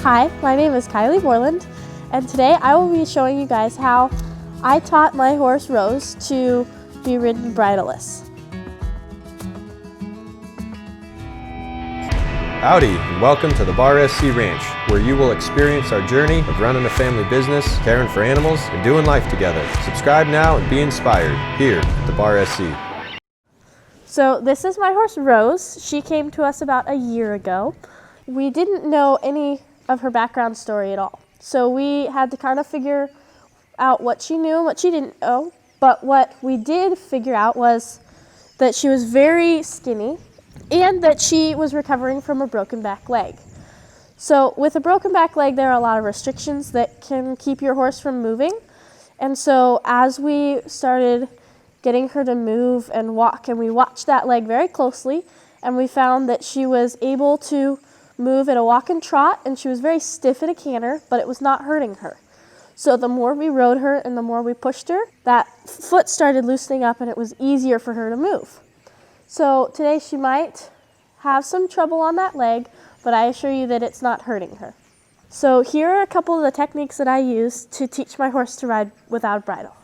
Hi, my name is Kailey and today I will be showing you guys how I taught my horse Rose to be ridden bridleless. Howdy, and welcome to the Bar SC Ranch, where you will experience our journey of running a family business, caring for animals, and doing life together. Subscribe now and be inspired here at the Bar SC. So this is my horse Rose. She came to us about a year ago. We didn't know any of her background story at all. So we had to kind of figure out what she knew and what she didn't know. But what we did figure out was that she was very skinny and that she was recovering from a broken back leg. So with a broken back leg, there are a lot of restrictions that can keep your horse from moving. And so as we started getting her to move and walk, and we watched that leg very closely, and we found that she was able to move at a walk and trot, and she was very stiff at a canter, but it was not hurting her. So the more we rode her and the more we pushed her, that foot started loosening up and it was easier for her to move. So today she might have some trouble on that leg, but I assure you that it's not hurting her. So here are a couple of the techniques that I use to teach my horse to ride without bridle.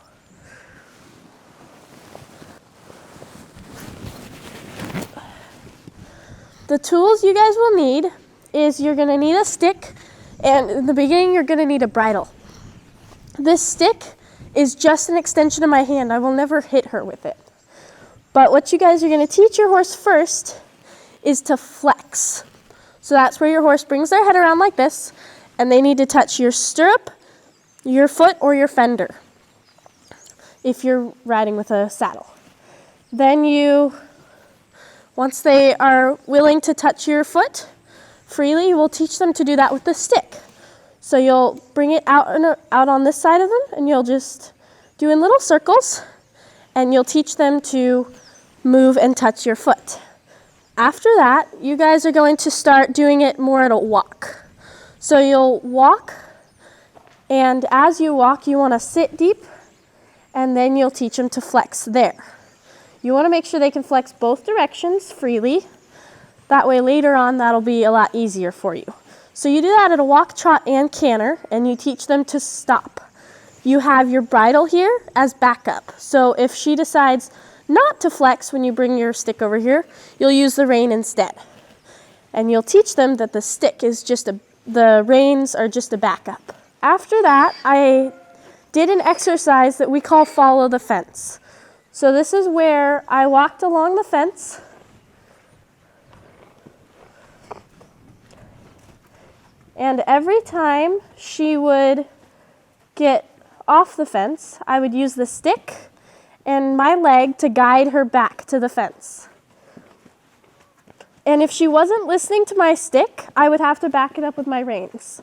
The tools you guys will need is you're going to need a stick, and in the beginning you're going to need a bridle. This stick is just an extension of my hand. I will never hit her with it. But what you guys are going to teach your horse first is to flex. So that's where your horse brings their head around like this, and they need to touch your stirrup, your foot, or your fender if you're riding with a saddle. Then once they are willing to touch your foot freely, you will teach them to do that with the stick. So you'll bring it out on this side of them, and you'll just do in little circles, and you'll teach them to move and touch your foot. After that, you guys are going to start doing it more at a walk. So you'll walk, and as you walk, you want to sit deep, and then you'll teach them to flex there. You want to make sure they can flex both directions freely. That way later on, that'll be a lot easier for you. So you do that at a walk, trot, and canter, and you teach them to stop. You have your bridle here as backup. So if she decides not to flex when you bring your stick over here, you'll use the rein instead. And you'll teach them that the reins are just a backup. After that, I did an exercise that we call follow the fence. So this is where I walked along the fence, and every time she would get off the fence, I would use the stick and my leg to guide her back to the fence. And if she wasn't listening to my stick, I would have to back it up with my reins.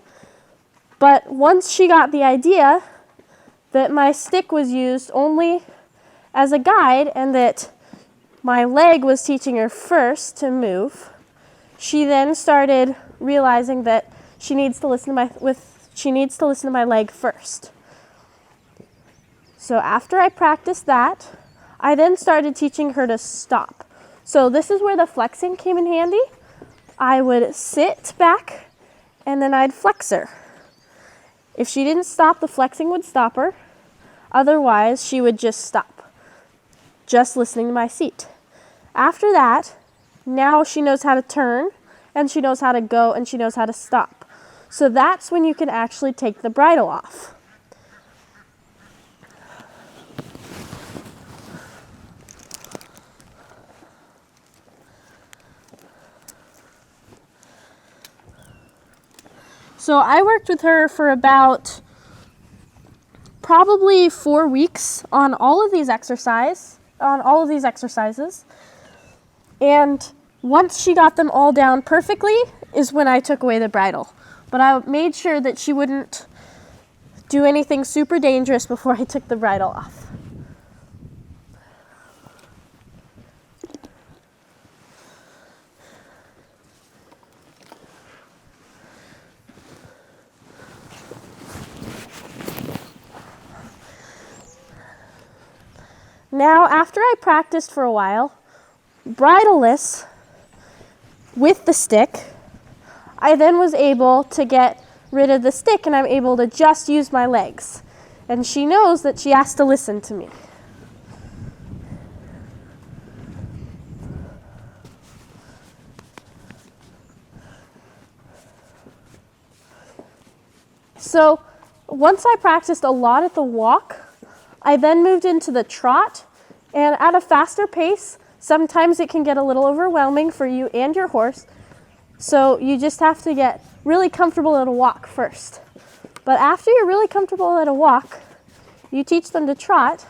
But once she got the idea that my stick was used only as a guide and that my leg was teaching her first to move, she then started realizing that she needs to listen to my leg first. So after I practiced that, I then started teaching her to stop. So this is where the flexing came in handy. I would sit back and then I'd flex her. If she didn't stop, the flexing would stop her. Otherwise, she would just stop, just listening to my seat. After that, now she knows how to turn, and she knows how to go, and she knows how to stop. So that's when you can actually take the bridle off. So I worked with her for about probably 4 weeks on all of these exercises. And once she got them all down perfectly is when I took away the bridle. But I made sure that she wouldn't do anything super dangerous before I took the bridle off. Now, after I practiced for a while, bridleless with the stick, I then was able to get rid of the stick and I'm able to just use my legs. And she knows that she has to listen to me. So once I practiced a lot at the walk, I then moved into the trot, and at a faster pace, sometimes it can get a little overwhelming for you and your horse. So you just have to get really comfortable at a walk first. But after you're really comfortable at a walk, you teach them to trot.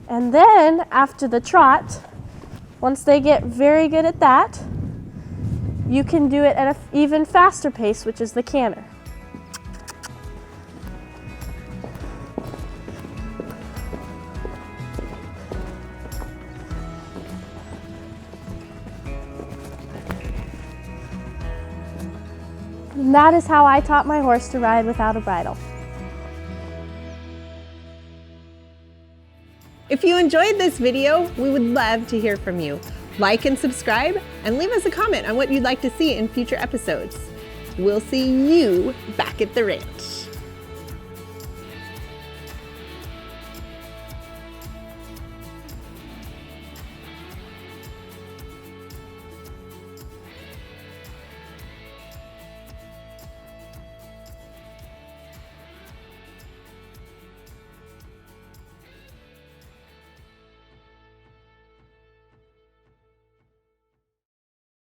And then after the trot, once they get very good at that, you can do it at an even faster pace, which is the canter. And that is how I taught my horse to ride without a bridle. If you enjoyed this video, we would love to hear from you. Like and subscribe, and leave us a comment on what you'd like to see in future episodes. We'll see you back at the ranch.